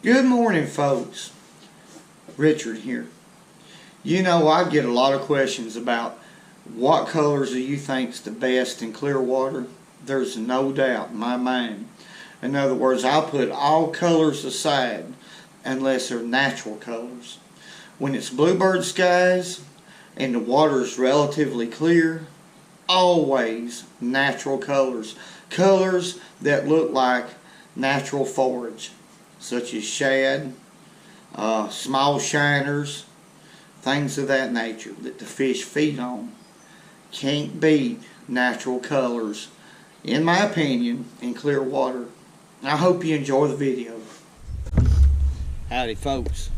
Good morning, folks. Richard here. You know, I get a lot of questions about what colors do you think's the best in clear water. There's no doubt in my mind. In other words, I'll put all colors aside unless they're natural colors. When it's bluebird skies and the water is relatively clear, always natural colors. Colors that look like natural forage, such as shad, small shiners, things of that nature that the fish feed on. Can't beat natural colors, in my opinion, in clear water. I hope you enjoy the video. Howdy, folks.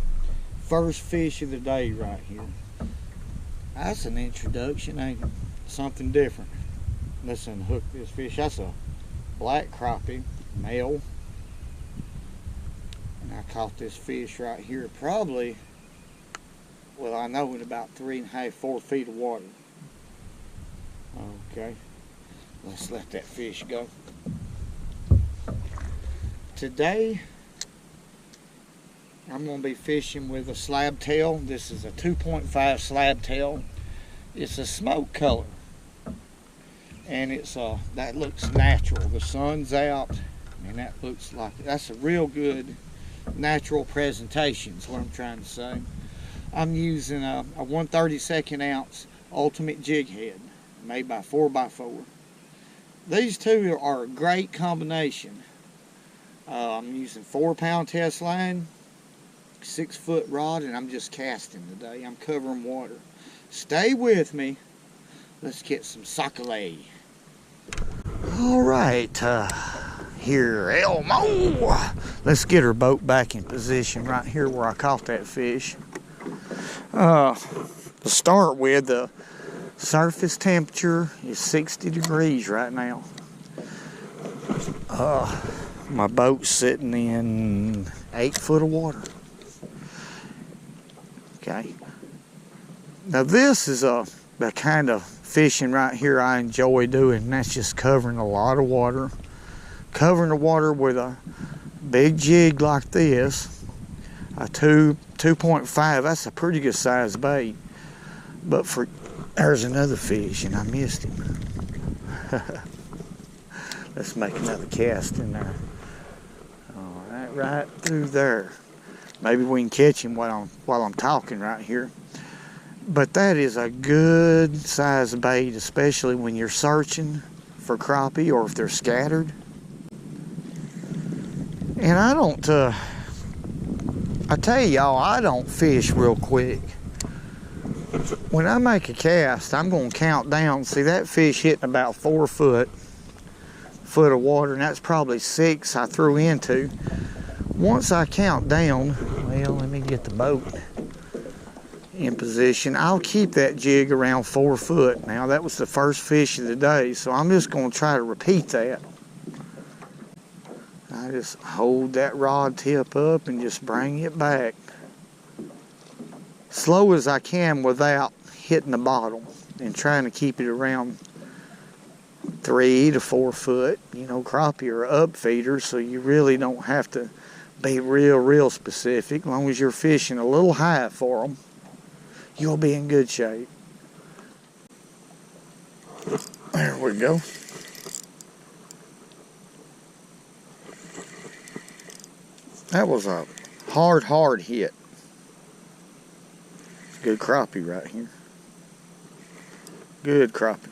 First fish of the day right here. That's an introduction, ain't it? Something different. Let's unhook this fish. That's a black crappie, male. And I caught this fish right here probably, well, I know in about 3.5, 4 feet of water. Okay, let's let that fish go. Today, I'm going to be fishing with a slab tail. This is a 2.5 slab tail. It's a smoke color. And it's that looks natural. The sun's out, and that looks like, that's a real good natural presentation is what I'm trying to say. I'm using a 1/32 ounce ultimate jig head made by 4x4. These two are a great combination. I'm using 4-pound test line, 6-foot rod, and I'm just casting today. I'm covering water. Stay with me. Let's get some sac-a-lay. All right, here, Elmo. Let's get our boat back in position right here where I caught that fish. To start with, the surface temperature is 60 degrees right now. My boat's sitting in 8 foot of water. Okay. Now this is the kind of fishing right here I enjoy doing, and that's just covering a lot of water. Covering the water with a big jig like this, a 2.5, that's a pretty good size bait. But there's another fish and I missed him. Let's make another cast in there. All right, right through there. Maybe we can catch him while I'm talking right here. But that is a good size bait, especially when you're searching for crappie or if they're scattered. And I tell y'all, I don't fish real quick. When I make a cast, I'm going to count down. See, that fish hitting about 4 foot of water, and that's probably 6 I threw into. Once I count down, well, let me get the boat in position. I'll keep that jig around 4 foot. Now, that was the first fish of the day, so I'm just going to try to repeat that. I just hold that rod tip up and just bring it back slow as I can without hitting the bottom, and trying to keep it around 3 to 4 foot. You know, crappie are up feeders, so you really don't have to be real specific. As long as you're fishing a little high for them, you'll be in good shape. There we go. That was a hard hit. Good crappie right here. Good crappie.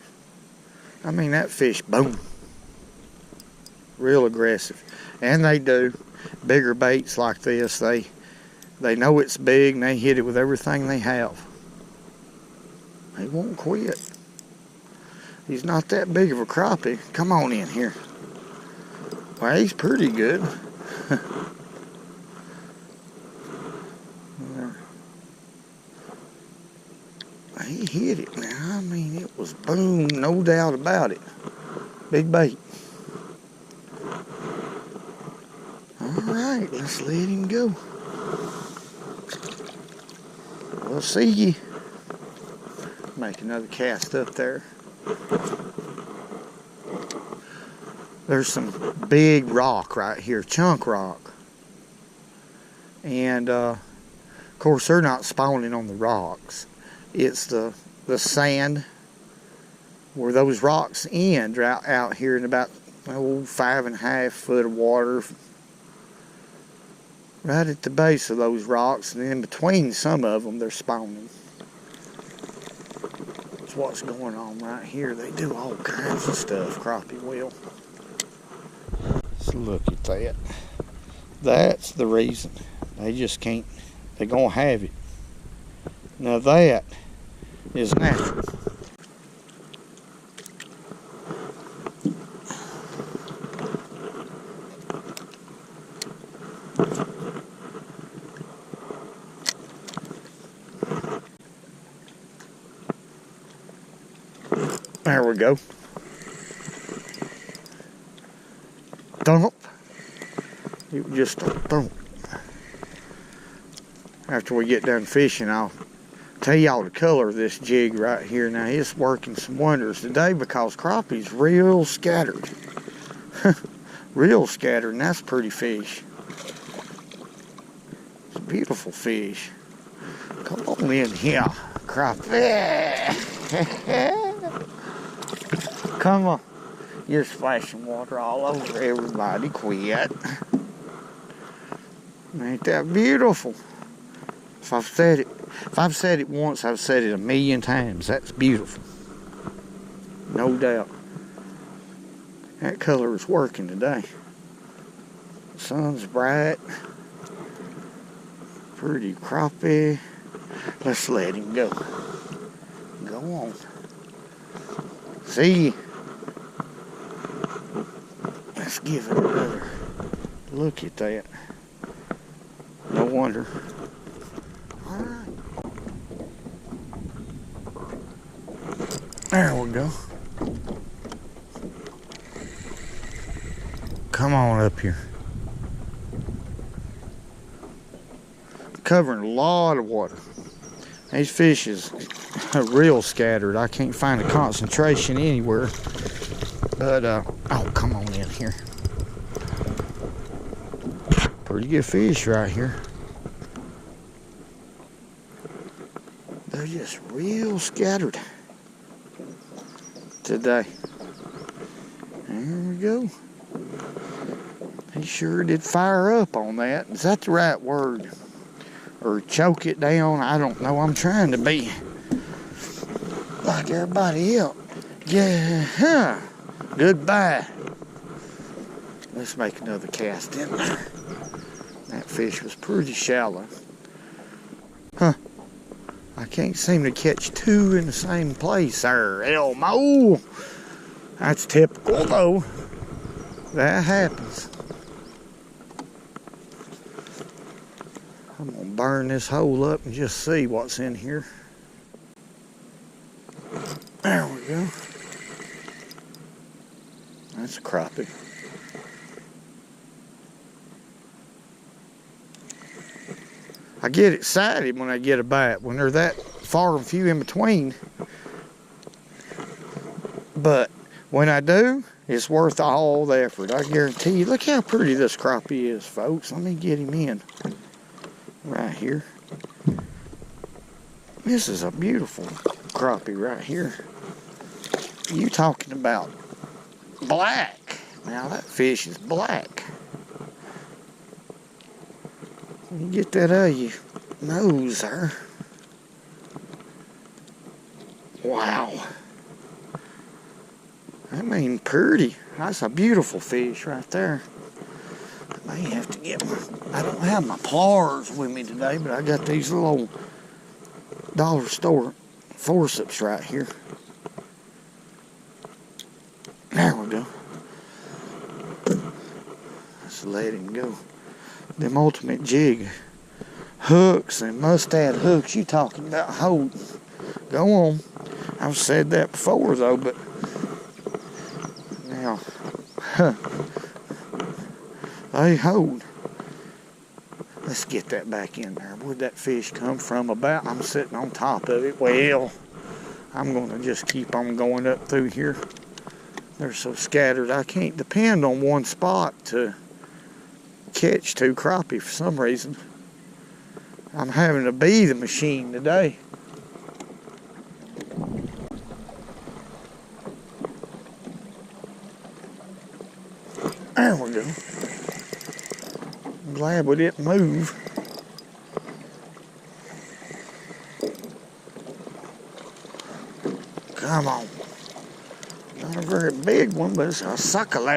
I mean, that fish, boom. Real aggressive. And they do. Bigger baits like this, they know it's big and they hit it with everything they have. They won't quit. He's not that big of a crappie. Come on in here. Well, he's pretty good. He hit it now. I mean, it was boom, no doubt about it. Big bait. All right, let's let him go. We'll see you. Make another cast up there. There's some big rock right here, chunk rock. And of course they're not spawning on the rocks. It's the sand where those rocks end out here in about 5.5 foot of water right at the base of those rocks, and in between some of them they're spawning. That's what's going on right here. They do all kinds of stuff, crappie will. Let's look at that. That's the reason. They just can't, they're gonna have it. Now that is natural. There we go. Thump. You just thump. After we get done fishing, I'll tell y'all the color of this jig right here. Now it's working some wonders today because crappie's real scattered. Real scattered, and that's a pretty fish. It's a beautiful fish. Come on in here, crappie. Come on. You're splashing water all over everybody. Quit. Ain't that beautiful? If I've said it once, I've said it 1,000,000 times. That's beautiful. No doubt. That color is working today. The sun's bright. Pretty crappie. Let's let him go. Go on. See? Let's give it another look at that. No wonder. Alright. There we go. Come on up here. Covering a lot of water. These fish is real scattered. I can't find a concentration anywhere. But, oh, come on in here. Pretty good fish right here. They're just real scattered today. There we go. He sure did fire up on that. Is that the right word? Or choke it down? I don't know. I'm trying to be like everybody else. Yeah. Goodbye. Let's make another cast in there. That fish was pretty shallow. Huh. I can't seem to catch two in the same place there, Elmo. That's typical though. That happens. I'm gonna burn this hole up and just see what's in here. There we go. That's a crappie. I get excited when I get a bite, when they're that far and few in between. But when I do, it's worth all the effort. I guarantee you. Look how pretty this crappie is, folks. Let me get him in. Right here. This is a beautiful crappie right here. You talking about black. Now that fish is black. You get that out of your nose there. Wow. I mean, pretty. That's a beautiful fish right there. I may have to get my, I don't have my pliers with me today, but I got these little old dollar store forceps right here. There we go. Let's let him go. Them ultimate jig hooks and mustad hooks you talking about holding. Go on. I've said that before though, but now they hold. Let's get that back in there. Where'd that fish come from? About I'm sitting on top of it. Well, I'm gonna just keep on going up through here. They're so scattered I can't depend on one spot to catch two crappie for some reason. I'm having to be the machine today. There we go. I'm glad we didn't move. Come on. Not a very big one, but it's a suckle.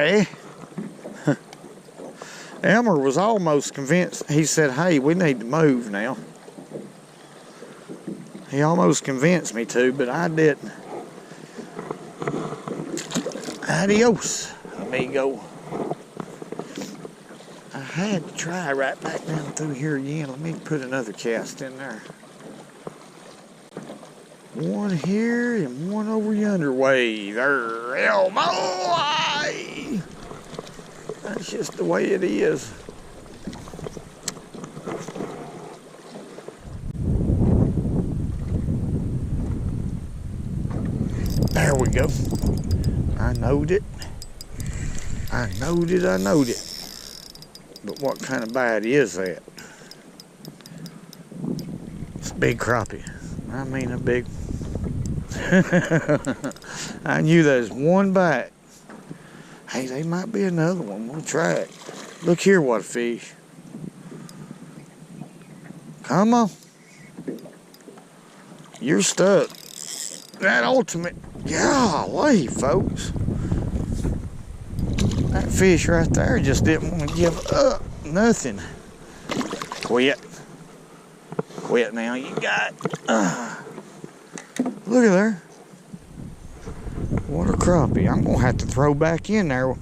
Elmer was almost convinced. He said, hey, we need to move now. He almost convinced me to, but I didn't. Adios, amigo. I had to try right back down through here again. Let me put another cast in there. One here and one over yonder way. There, Elmo. That's just the way it is. There we go. I knowed it. I knowed it, I knowed it. But what kind of bite is that? It's a big crappie. I mean a big... I knew there was one bite. Hey, there might be another one. We'll try it. Look here, what a fish. Come on. You're stuck. That ultimate. Golly, folks. That fish right there just didn't want to give up nothing. Quit. Quit now. You got... Look at there. What a crappie. I'm going to have to throw back in there.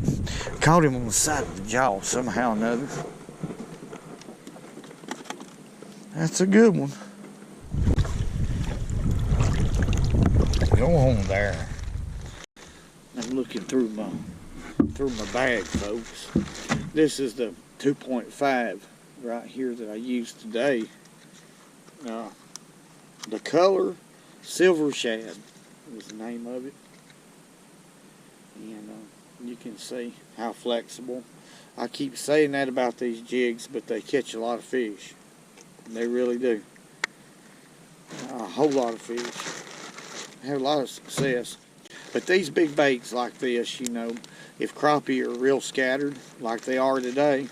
Caught him on the side of the jaw somehow or another. That's a good one. Go on there. I'm looking through my bag, folks. This is the 2.5 right here that I used today. The color Silver Shad is the name of it. And you can see how flexible. I keep saying that about these jigs, but they catch a lot of fish. They really do. A whole lot of fish. I have a lot of success. But these big baits like this, you know, if crappie are real scattered like they are today,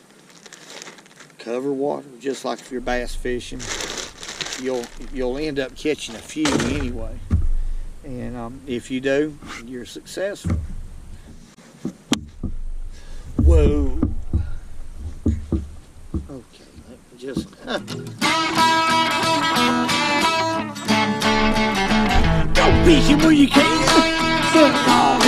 cover water, just like if you're bass fishing, you'll end up catching a few anyway. And if you do, you're successful. Whoa. Okay, let me just... Go fishing where you can. Oh,